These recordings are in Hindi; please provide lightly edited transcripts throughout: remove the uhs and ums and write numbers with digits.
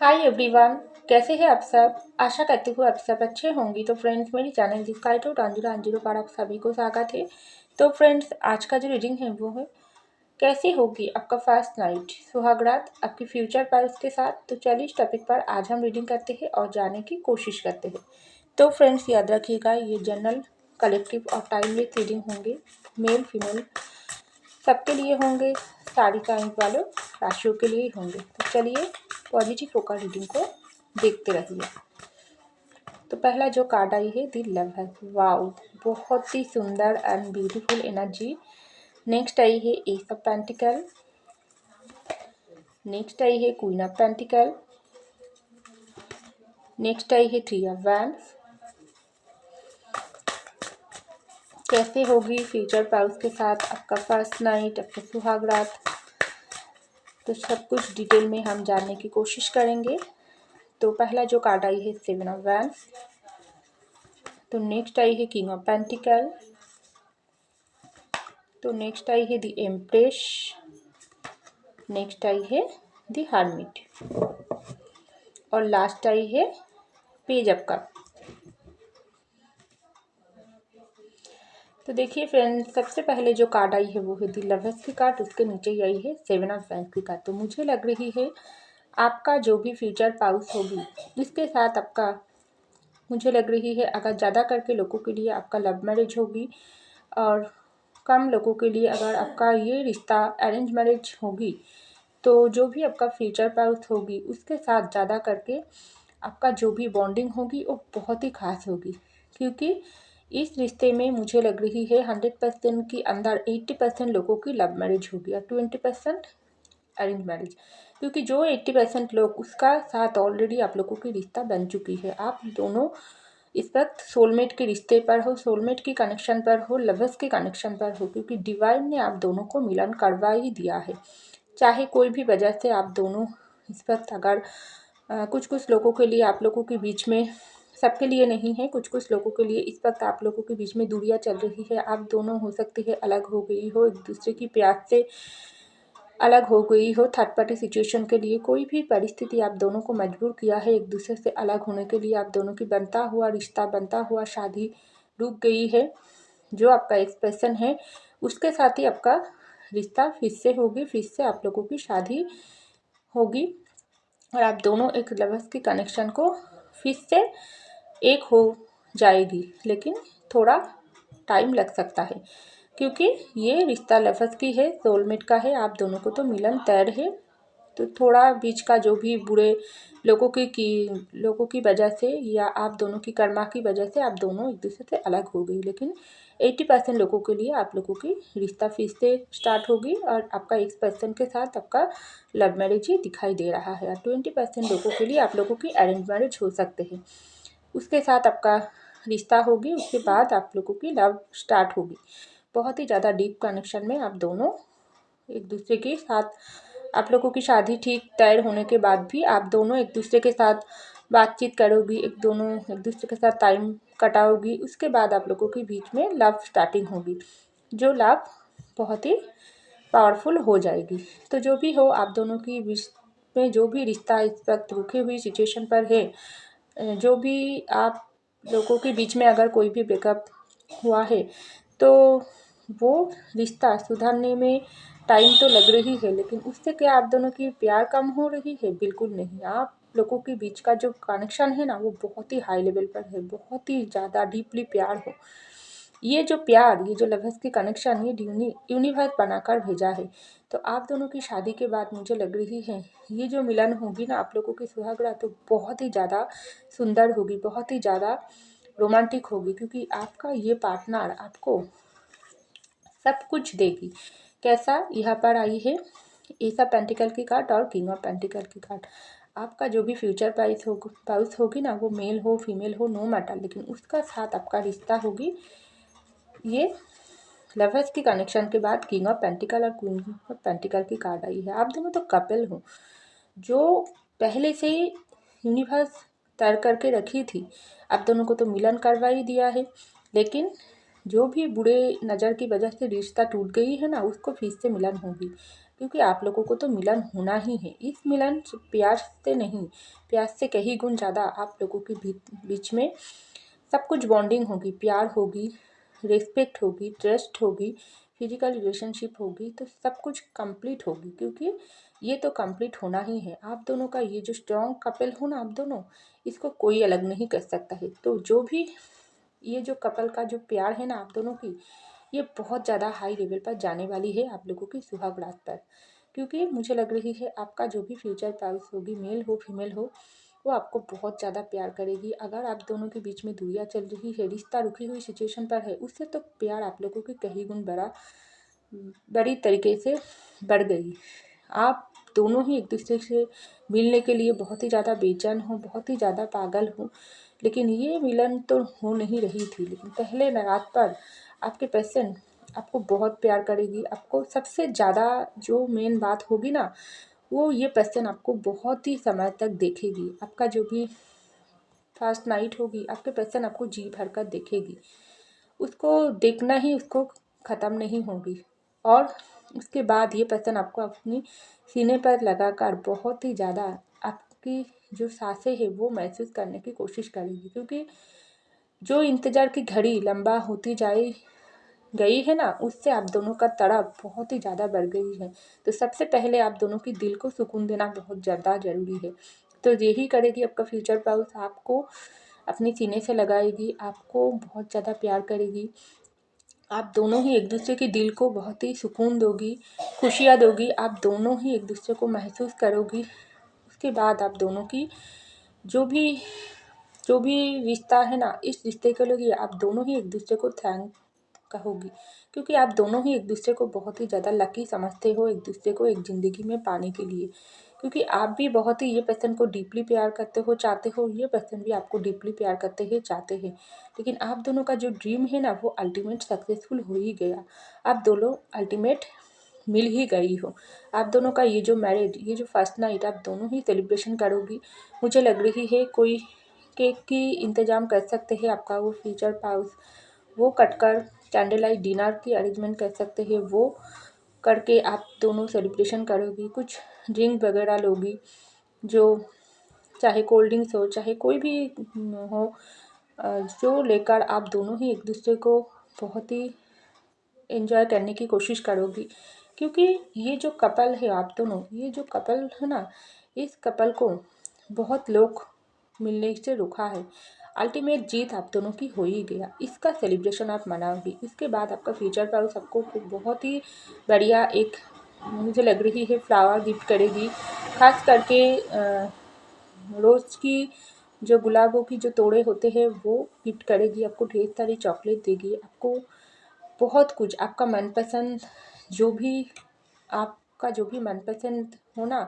Hi everyone. कैसे हैं आप सब। आशा करती हूँ आप सब अच्छे होंगी। तो फ्रेंड्स, मेरी चैनल जिसका टू टांजूरा पर आप सभी को स्वागत है। तो फ्रेंड्स, आज का जो रीडिंग है वो है कैसी होगी आपका फर्स्ट नाइट सुहाग रात आपकी फ्यूचर पाइल्स के साथ। तो चलिए इस टॉपिक पर आज हम रीडिंग करते हैं और जानने की कोशिश करते हैं। तो फ्रेंड्स, याद रखिएगा ये जनरल, कलेक्टिव और टाइमलेस रीडिंग होंगे। मेल फीमेल सबके लिए होंगे, सारी साइन वालों राशियों के लिए होंगे। तो चलिए पॉजिटिव होकर रीडिंग को देखते रहिए। तो पहला जो कार्ड आई है दी लवर्स। वाओ, बहुत ही सुंदर एंड ब्यूटीफुल एनर्जी। नेक्स्ट आई है एस ऑफ पेंटिकल। नेक्स्ट आई है क्वीन ऑफ पेंटिकल। नेक्स्ट आई है थ्री ऑफ वैंड्स। कैसे होगी फ्यूचर पाउस के साथ आपका फर्स्ट नाइट, आपका सुहाग रात, तो सब कुछ डिटेल में हम जानने की कोशिश करेंगे। तो पहला जो कार्ड आई है सेवन ऑफ वैंड्स। तो नेक्स्ट आई है किंग ऑफ पेंटिकल। तो नेक्स्ट आई है द एम्प्रेस। नेक्स्ट आई है द हर्मिट और लास्ट आई है पेज ऑफ कप। तो देखिए फ्रेंड्स, सबसे पहले जो कार्ड आई है वो है द लवर्स की कार्ड। उसके नीचे ही आई है सेवन ऑफ वैंड्स की कार्ड। तो मुझे लग रही है आपका जो भी फ्यूचर पाउस होगी इसके साथ आपका, मुझे लग रही है अगर ज़्यादा करके लोगों के लिए आपका लव मैरिज होगी और कम लोगों के लिए अगर आपका ये रिश्ता अरेंज मैरिज होगी, तो जो भी आपका फ्यूचर पाउस होगी उसके साथ ज़्यादा करके आपका जो भी बॉन्डिंग होगी वो बहुत ही खास होगी। क्योंकि इस रिश्ते में मुझे लग रही है 100% के अंदर 80% लोगों की लव मैरिज होगी और 20% अरेंज मैरिज। क्योंकि जो 80% लोग उसका साथ ऑलरेडी आप लोगों की रिश्ता बन चुकी है। आप दोनों इस वक्त सोलमेट के रिश्ते पर हो, सोलमेट की कनेक्शन पर हो, लवर्स के कनेक्शन पर हो। क्योंकि डिवाइन ने आप दोनों को मिलन करवा ही दिया है। चाहे कोई भी वजह से आप दोनों इस वक्त अगर कुछ कुछ लोगों के लिए आप लोगों के बीच में, सबके लिए नहीं है, कुछ कुछ लोगों के लिए इस वक्त आप लोगों के बीच में दूरियां चल रही है। आप दोनों हो सकती है अलग हो गई हो, एक दूसरे की प्यास से अलग हो गई हो। थर्ड पार्टी सिचुएशन के लिए कोई भी परिस्थिति आप दोनों को मजबूर किया है एक दूसरे से अलग होने के लिए। आप दोनों की बनता हुआ रिश्ता, बनता हुआ शादी रुक गई है। जो आपका एक्सप्रेशन है उसके साथ ही आपका रिश्ता फिर से होगी, फिर से आप लोगों की शादी होगी और आप दोनों एक लवर्स के कनेक्शन को फिर से एक हो जाएगी। लेकिन थोड़ा टाइम लग सकता है क्योंकि ये रिश्ता लवर्स की है, सोलमेट का है। आप दोनों को तो मिलन तय है। तो थोड़ा बीच का जो भी बुरे लोगों की वजह से या आप दोनों की कर्मा की वजह से आप दोनों एक दूसरे से अलग हो गई। लेकिन 80% लोगों के लिए आप लोगों की रिश्ता फिर से स्टार्ट होगी और आपका 1% के साथ आपका लव मैरिज ही दिखाई दे रहा है और 20% लोगों के लिए आप लोगों की अरेंज मैरिज हो सकते हैं। उसके साथ आपका रिश्ता होगी, उसके बाद आप लोगों की लव स्टार्ट होगी। बहुत ही ज़्यादा डीप कनेक्शन में आप दोनों एक दूसरे के साथ, आप लोगों की शादी ठीक तय होने के बाद भी आप दोनों एक दूसरे के साथ बातचीत करोगी, एक दूसरे के साथ टाइम कटाओगी। उसके बाद आप लोगों के बीच में लव स्टार्टिंग होगी, जो लव बहुत ही पावरफुल हो जाएगी। तो जो भी हो, आप दोनों की बीच में जो भी रिश्ता इस वक्त रुकी हुई सिचुएशन पर है, जो भी आप लोगों के बीच में अगर कोई भी ब्रेकअप हुआ है तो वो रिश्ता सुधरने में टाइम तो लग रही है। लेकिन उससे क्या आप दोनों की प्यार कम हो रही है? बिल्कुल नहीं। आप लोगों के बीच का जो कनेक्शन है ना, वो बहुत ही हाई लेवल पर है, बहुत ही ज़्यादा डीपली प्यार हो। ये जो प्यार, ये जो लवर्स की कनेक्शन, ये यूनिवर्स बनाकर भेजा है। तो आप दोनों की शादी के बाद मुझे लग रही है ये जो मिलन होगी ना आप लोगों की सुहाग रात, तो बहुत ही ज़्यादा सुंदर होगी, बहुत ही ज़्यादा रोमांटिक होगी। क्योंकि आपका ये पार्टनर आपको सब कुछ देगी। कैसा, यहाँ पर आई है एस ऑफ पेंटिकल की कार्ड और किंग ऑफ पेंटिकल की कार्ड। आपका जो भी फ्यूचर पाउस होगी ना, वो मेल हो फीमेल हो नो मैटर, लेकिन उसका साथ आपका रिश्ता होगी। ये लवर्स की कनेक्शन के बाद किंग ऑफ पेंटिकल और क्वीन ऑफ पेंटिकल की कार्ड आई है। आप दोनों तो कपल हो, जो पहले से ही यूनिवर्स तय करके रखी थी। आप दोनों को तो मिलन करवा ही दिया है। लेकिन जो भी बुरे नज़र की वजह से रिश्ता टूट गई है ना, उसको फिर से मिलन होगी। क्योंकि आप लोगों को तो मिलन होना ही है। इस मिलन प्यार से नहीं, प्यार से कहीं गुण ज़्यादा आप लोगों के बीच में सब कुछ बॉन्डिंग होगी, प्यार होगी, रिस्पेक्ट होगी, ट्रस्ट होगी, फिजिकल रिलेशनशिप होगी, तो सब कुछ कंप्लीट होगी। क्योंकि ये तो कंप्लीट होना ही है। आप दोनों का ये जो स्ट्रॉन्ग कपल हो ना आप दोनों, इसको कोई अलग नहीं कर सकता है। तो जो भी ये जो कपल का जो प्यार है ना आप दोनों की, ये बहुत ज़्यादा हाई लेवल पर जाने वाली है आप लोगों की सुहाग रात पर। क्योंकि मुझे लग रही है आपका जो भी फ्यूचर स्पाउस होगी, मेल हो फीमेल हो, वो आपको बहुत ज़्यादा प्यार करेगी। अगर आप दोनों के बीच में दूरियां चल रही है, रिश्ता रुकी हुई सिचुएशन पर है, उससे तो प्यार आप लोगों की कहीं गुण बड़ी तरीके से बढ़ गई। आप दोनों ही एक दूसरे से मिलने के लिए बहुत ही ज़्यादा बेचैन हो, बहुत ही ज़्यादा पागल हो, लेकिन ये मिलन तो हो नहीं रही थी। लेकिन पहले रात पर आपके पर्सन आपको बहुत प्यार करेगी। आपको सबसे ज़्यादा जो मेन बात होगी ना, वो ये पर्सन आपको बहुत ही समय तक देखेगी। आपका जो भी फर्स्ट नाइट होगी, आपके पर्सन आपको जी भर कर देखेगी। उसको देखना ही उसको ख़त्म नहीं होगी। और उसके बाद ये पर्सन आपको अपनी सीने पर लगाकर बहुत ही ज़्यादा आपकी जो सांसें हैं वो महसूस करने की कोशिश करेगी। क्योंकि जो इंतज़ार की घड़ी लंबा होती गई है ना, उससे आप दोनों का तड़प बहुत ही ज़्यादा बढ़ गई है। तो सबसे पहले आप दोनों की दिल को सुकून देना बहुत ज़्यादा ज़रूरी है। तो यही करेगी आपका फ्यूचर स्पाउस, आपको अपने सीने से लगाएगी, आपको बहुत ज़्यादा प्यार करेगी। आप दोनों ही एक दूसरे के दिल को बहुत ही सुकून दोगी, खुशियाँ दोगी, आप दोनों ही एक दूसरे को महसूस करोगी। उसके बाद आप दोनों की जो भी रिश्ता है ना, इस रिश्ते के लिए आप दोनों ही एक दूसरे को थैंक कहोगी। क्योंकि आप दोनों ही एक दूसरे को बहुत ही ज़्यादा लकी समझते हो, एक दूसरे को एक ज़िंदगी में पाने के लिए। क्योंकि आप भी बहुत ही ये पर्सन को डीपली प्यार करते हो, चाहते हो, ये पर्सन भी आपको डीपली प्यार करते हैं, चाहते हैं। लेकिन आप दोनों का जो ड्रीम है ना, वो अल्टीमेट सक्सेसफुल हो ही गया। आप दोनों अल्टीमेट मिल ही गई हो। आप दोनों का ये जो मैरिज, ये जो फर्स्ट नाइट आप दोनों ही सेलिब्रेशन करोगी। मुझे लग रही है कोई केक की इंतज़ाम कर सकते हैं आपका वो फ्यूचर स्पाउस, वो कटकर कैंडल लाइट डिनर की अरेंजमेंट कर सकते हैं, वो करके आप दोनों सेलिब्रेशन करोगी। कुछ ड्रिंक वगैरह लोगी, जो चाहे कोल्ड ड्रिंक्स हो, चाहे कोई भी हो, जो लेकर आप दोनों ही एक दूसरे को बहुत ही एंजॉय करने की कोशिश करोगी। क्योंकि ये जो कपल है आप दोनों, ये जो कपल है ना, इस कपल को बहुत लोग मिलने से रुका है। अल्टीमेट जीत आप दोनों की हो ही गया, इसका सेलिब्रेशन आप मनाओगी। इसके बाद आपका फ्यूचर स्पाउस आपको बहुत ही बढ़िया एक, मुझे लग रही है, फ्लावर गिफ्ट करेगी। खास करके रोज़ की जो गुलाबों की जो तोड़े होते हैं वो गिफ्ट करेगी। आपको ढेर सारी चॉकलेट देगी, आपको बहुत कुछ, आपका मनपसंद जो भी आपका जो भी मनपसंद हो ना,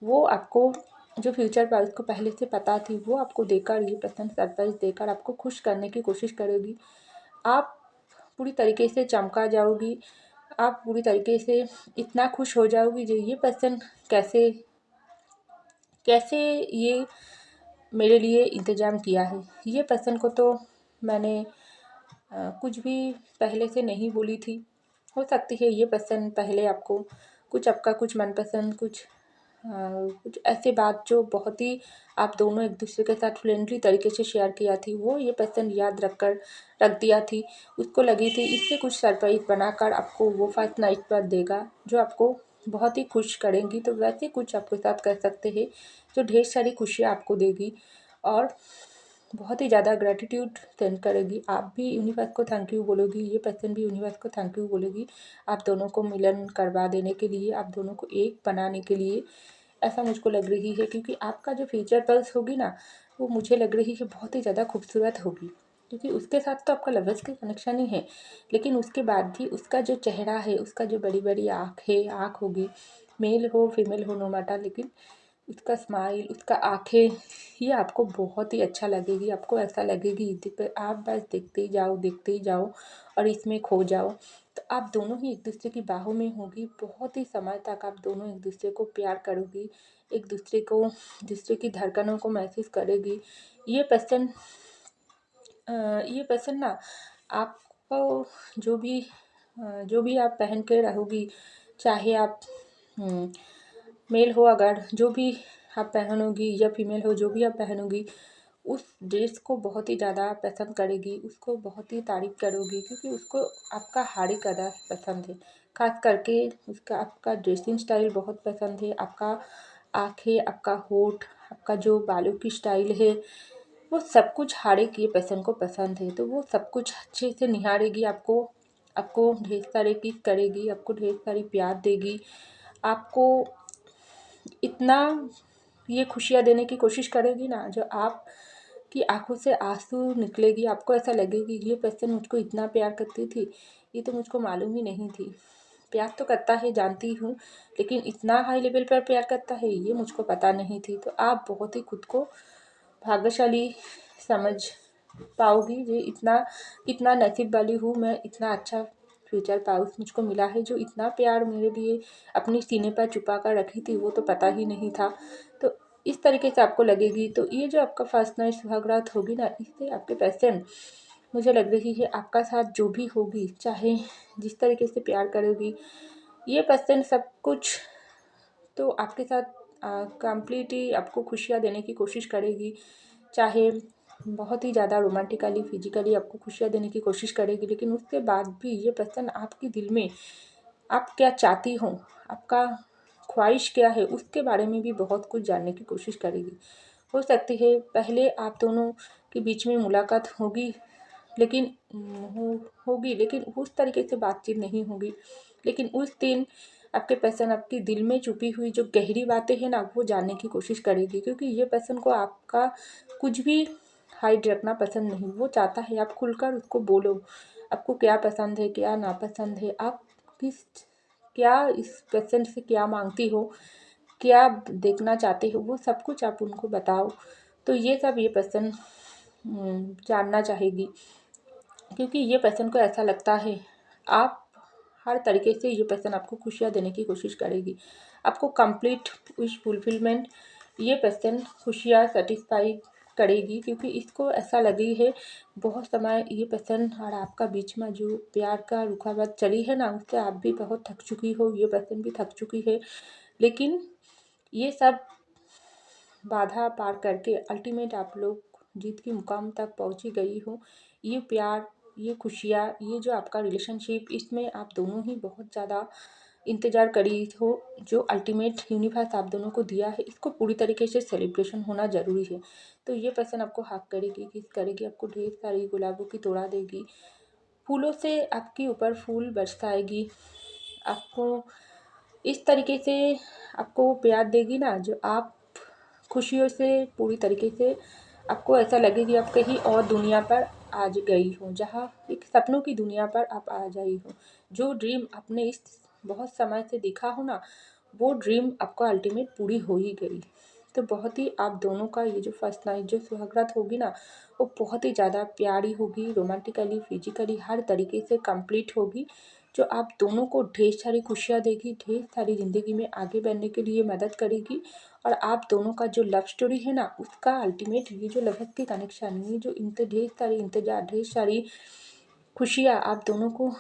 वो आपको, जो फ्यूचर स्पाउस को पहले से पता थी, वो आपको देकर, ये पर्सन सरप्राइज़ देकर आपको खुश करने की कोशिश करेगी। आप पूरी तरीके से चमका जाओगी, आप पूरी तरीके से इतना खुश हो जाओगी जो ये पर्सन कैसे कैसे ये मेरे लिए इंतज़ाम किया है। ये पर्सन को तो मैंने कुछ भी पहले से नहीं बोली थी। हो सकती है ये पर्सन पहले आपको कुछ, आपका कुछ मनपसंद, कुछ ऐसे बात जो बहुत ही आप दोनों एक दूसरे के साथ फ्रेंडली तरीके से शेयर किया थी, वो ये पर्सन याद रख दिया थी। उसको लगी थी इससे कुछ सरप्राइज़ बनाकर आपको वो फर्स्ट नाइट पर देगा, जो आपको बहुत ही खुश करेंगी। तो वैसे कुछ आपके साथ कर सकते हैं जो ढेर सारी खुशियाँ आपको देगी और बहुत ही ज़्यादा ग्रैटिट्यूड सेंड करेगी। आप भी यूनिवर्स को थैंक यू बोलोगी, ये पर्सन भी यूनिवर्स को थैंक यू बोलेगी, आप दोनों को मिलन करवा देने के लिए, आप दोनों को एक बनाने के लिए। ऐसा मुझको लग रही है। क्योंकि आपका जो फ्यूचर पल्स होगी ना, वो मुझे लग रही है बहुत ही ज़्यादा खूबसूरत होगी। क्योंकि उसके साथ तो आपका लवर्स का कनेक्शन ही है, लेकिन उसके बाद भी उसका जो चेहरा है, उसका जो बड़ी बड़ी आँख होगी, मेल हो फीमेल हो नो मैटर, लेकिन उसका स्माइल, उसका आँखें, ये आपको बहुत ही अच्छा लगेगी। आपको ऐसा लगेगी आप बस देखते ही जाओ और इसमें खो जाओ। तो आप दोनों ही एक दूसरे की बाहों में होगी, बहुत ही समय तक आप दोनों एक दूसरे को प्यार करोगी, एक दूसरे की धड़कनों को महसूस करेगी। ये पर्सन ये पर्सन ना आपको जो भी आप पहन के रहोगी, चाहे आप मेल हो अगर जो भी आप पहनोगी या फीमेल हो जो भी आप पहनोगी उस ड्रेस को बहुत ही ज़्यादा पसंद करेगी, उसको बहुत ही तारीफ़ करोगी क्योंकि उसको आपका हाड़ी कदा पसंद है। ख़ास करके उसका आपका ड्रेसिंग स्टाइल बहुत पसंद है, आपका आँखें, आपका होंठ, आपका जो बालों की स्टाइल है वो सब कुछ हाड़े की पर्सन को पसंद है। तो वो सब कुछ अच्छे से निहारेगी आपको, आपको ढेर सारे किस करेगी, आपको ढेर सारी प्यार देगी, आपको इतना ये खुशियाँ देने की कोशिश करेगी ना जो आप की आंखों से आंसू निकलेगी। आपको ऐसा लगेगी ये पर्सन मुझको इतना प्यार करती थी, ये तो मुझको मालूम ही नहीं थी। प्यार तो करता है जानती हूँ, लेकिन इतना हाई लेवल पर प्यार करता है ये मुझको पता नहीं थी। तो आप बहुत ही खुद को भाग्यशाली समझ पाओगी। ये इतना नसीब वाली हूँ मैं, इतना अच्छा फ्यूचर पाउस मुझको मिला है जो इतना प्यार मेरे लिए अपनी सीने पर छुपा कर रखी थी वो तो पता ही नहीं था। तो इस तरीके से आपको लगेगी। तो ये जो आपका फर्स्ट नाइट सुहागरात होगी ना, इससे आपके पर्सन मुझे लग रही है आपका साथ जो भी होगी, चाहे जिस तरीके से प्यार करोगी, ये पर्सन सब कुछ तो आपके साथ कंप्लीटली आपको खुशियाँ देने की कोशिश करेगी। चाहे बहुत ही ज़्यादा रोमांटिकली फिजिकली आपको खुशियाँ देने की कोशिश करेगी, लेकिन उसके बाद भी ये पर्सन आपके दिल में आप क्या चाहती हो, आपका ख्वाहिश क्या है, उसके बारे में भी बहुत कुछ जानने की कोशिश करेगी। हो सकती है पहले आप दोनों के बीच में मुलाकात होगी, लेकिन होगी लेकिन उस तरीके से बातचीत नहीं होगी। लेकिन उस दिन आपके पर्सन आपके दिल में छुपी हुई जो गहरी बातें हैं ना वो जानने की कोशिश करेगी, क्योंकि ये पर्सन को आपका कुछ भी हाइड रखना पसंद नहीं। वो चाहता है आप खुलकर उसको बोलो, आपको क्या पसंद है क्या नापसंद है, आप किस क्या इस पर्सन से क्या मांगती हो, क्या देखना चाहते हो, वो सब कुछ आप उनको बताओ। तो ये सब ये पर्सन जानना चाहेगी, क्योंकि ये पर्सन को ऐसा लगता है आप हर तरीके से ये पर्सन आपको खुशियाँ देने की कोशिश करेगी, आपको कंप्लीट विश फुलफिलमेंट ये पर्सन खुशियाँ सेटिस्फाई करेगी। क्योंकि इसको ऐसा लगी है बहुत समय ये पर्सन और आपका बीच में जो प्यार का रुकावट चली है ना, उससे आप भी बहुत थक चुकी हो, ये पर्सन भी थक चुकी है। लेकिन ये सब बाधा पार करके अल्टीमेट आप लोग जीत की मुकाम तक पहुंची गई हो। ये प्यार, ये खुशियाँ, ये जो आपका रिलेशनशिप, इसमें आप दोनों ही बहुत ज़्यादा इंतज़ार करी हो। जो अल्टीमेट यूनिवर्स आप दोनों को दिया है इसको पूरी तरीके से सेलिब्रेशन होना ज़रूरी है। तो ये पर्सन आपको हक करेगी, किस करेगी, आपको ढेर सारी गुलाबों की तोड़ा देगी, फूलों से आपके ऊपर फूल बरसाएगी, आपको इस तरीके से आपको प्यार देगी ना जो आप खुशियों से पूरी तरीके से आपको ऐसा लगे कि आप कहीं और दुनिया पर आज गई हो, जहाँ एक सपनों की दुनिया पर आप आ गई हो। जो ड्रीम आपने इस बहुत समय से देखा हो ना, वो ड्रीम आपको अल्टीमेट पूरी हो ही गई। तो बहुत ही आप दोनों का ये जो फर्स्ट नाइट जो सुहागरात होगी ना, वो बहुत ही ज़्यादा प्यारी होगी, रोमांटिकली फिजिकली हर तरीके से कंप्लीट होगी, जो आप दोनों को ढेर सारी खुशियाँ देगी, ढेर सारी ज़िंदगी में आगे बढ़ने के लिए मदद करेगी। और आप दोनों का जो लव स्टोरी है ना, उसका अल्टीमेट ये जो लव की कनेक्शन, ये जो ढेर सारी इंतजार, ढेर सारी खुशियाँ आप दोनों को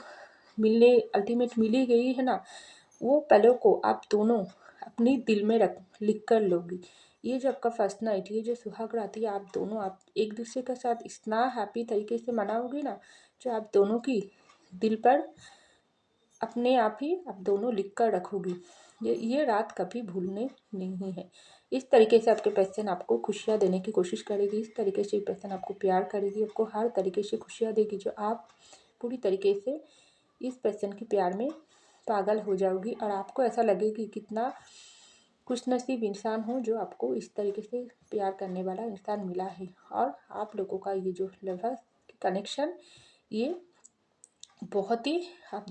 मिलने अल्टीमेट मिली गई है ना, वो पलों को आप दोनों अपनी दिल में रख लिख कर लोगी। ये जो आपका फर्स्ट नाइट, ये जो सुहाग रात है, आप दोनों आप एक दूसरे के साथ इतना हैप्पी तरीके से मनाओगे ना, जो आप दोनों की दिल पर अपने आप ही आप दोनों लिख कर रखोगी। ये रात कभी भूलने नहीं है। इस तरीके से आपके पर्सन आपको खुशियाँ देने की कोशिश करेगी, इस तरीके से पर्सन आपको प्यार करेगी, आपको हर तरीके से खुशियाँ देगी, जो आप पूरी तरीके से इस पर्सन के प्यार में पागल हो जाओगी। और आपको ऐसा लगेगी कितना खुशनसीब इंसान हो जो आपको इस तरीके से प्यार करने वाला इंसान मिला है। और आप लोगों का ये जो लव कनेक्शन, ये बहुत ही आप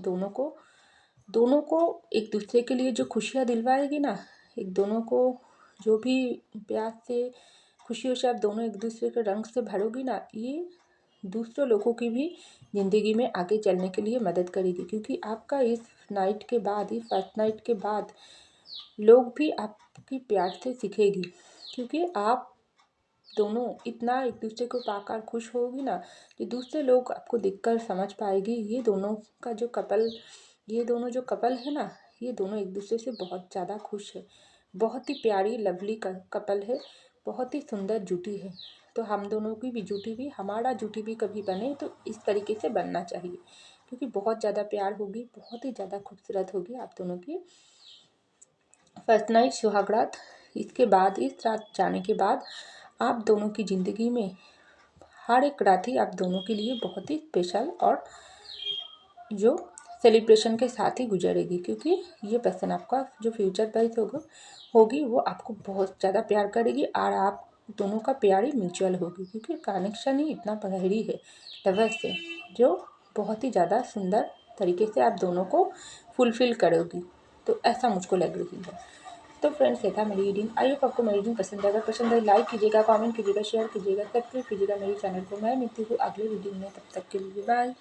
दोनों को एक दूसरे के लिए जो खुशियाँ दिलवाएगी ना, एक दोनों को जो भी प्यार से खुशियों से आप दोनों एक दूसरे के रंग से भरोगी ना, ये दूसरों लोगों की भी ज़िंदगी में आगे चलने के लिए मदद करेगी। क्योंकि आपका इस नाइट के बाद, इस फर्स्ट नाइट के बाद लोग भी आपकी प्यार से सीखेगी। क्योंकि आप दोनों इतना एक दूसरे को पाकर खुश होगी ना, कि दूसरे लोग आपको देखकर समझ पाएगी ये दोनों जो कपल है ना, ये दोनों एक दूसरे से बहुत ज़्यादा खुश है। बहुत ही प्यारी लवली कपल है, बहुत ही सुंदर जुटी है। तो हम दोनों की भी जुटी भी, हमारा जुटी भी कभी बने तो इस तरीके से बनना चाहिए, क्योंकि बहुत ज़्यादा प्यार होगी, बहुत ही ज़्यादा खूबसूरत होगी आप दोनों की फर्स्ट नाइट सुहाग रात। इसके बाद, इस रात जाने के बाद आप दोनों की ज़िंदगी में हर एक रात ही आप दोनों के लिए बहुत ही स्पेशल और जो सेलिब्रेशन के साथ ही गुजरेगी, क्योंकि ये पर्सन आपका जो फ्यूचर वाइफ होगी वो आपको बहुत ज़्यादा प्यार करेगी और आप दोनों का प्यार ही म्यूचुअल होगी, क्योंकि कनेक्शन ही इतना गहरी है लवर्स से, जो बहुत ही ज़्यादा सुंदर तरीके से आप दोनों को फुलफ़िल करोगी। तो ऐसा मुझको लग रही है। तो फ्रेंड्स, ये था मेरी रीडिंग। आई होप आपको मेरी रीडिंग पसंद है। अगर पसंद है लाइक कीजिएगा, कमेंट कीजिएगा, शेयर कीजिएगा, सब्सक्राइब कीजिएगा मेरे चैनल को। मैं मिलती हूँ अगले रीडिंग में, तब तक के लिए बाय।